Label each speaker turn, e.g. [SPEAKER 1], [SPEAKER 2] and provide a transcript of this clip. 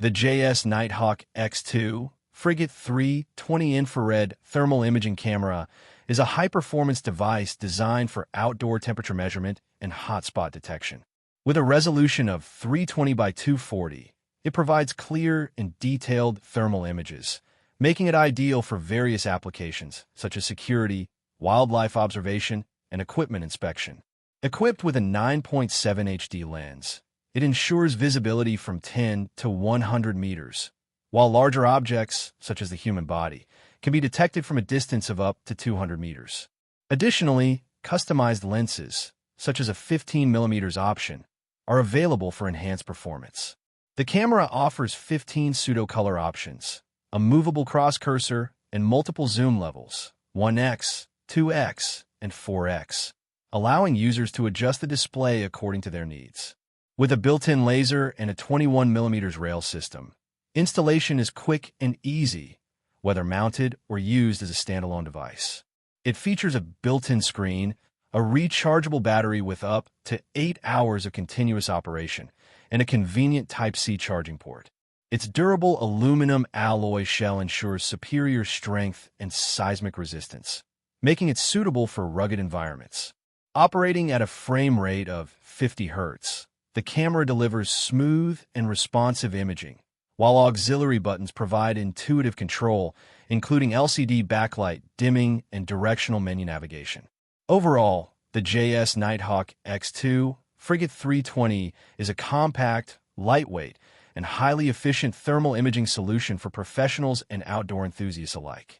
[SPEAKER 1] The JS Nighthawk X2-Frigate 320 infrared thermal imaging camera is a high-performance device designed for outdoor temperature measurement and hotspot detection. With a resolution of 320 by 240, it provides clear and detailed thermal images, making it ideal for various applications such as security, wildlife observation, and equipment inspection. Equipped with a 9.7 HD lens, it ensures visibility from 10 to 100 meters, while larger objects, such as the human body, can be detected from a distance of up to 200 meters. Additionally, customized lenses, such as a 15mm option, are available for enhanced performance. The camera offers 15 pseudo-color options, a movable cross-cursor, and multiple zoom levels, 1x, 2x, and 4x, allowing users to adjust the display according to their needs. With a built-in laser and a 21mm rail system, installation is quick and easy, whether mounted or used as a standalone device. It features a built-in screen, a rechargeable battery with up to 8 hours of continuous operation, and a convenient Type-C charging port. Its durable aluminum alloy shell ensures superior strength and seismic resistance, making it suitable for rugged environments. Operating at a frame rate of 50 Hz, the camera delivers smooth and responsive imaging, while auxiliary buttons provide intuitive control, including LCD backlight, dimming, and directional menu navigation. Overall, the JS Nighthawk X2-Frigate 320 is a compact, lightweight, and highly efficient thermal imaging solution for professionals and outdoor enthusiasts alike.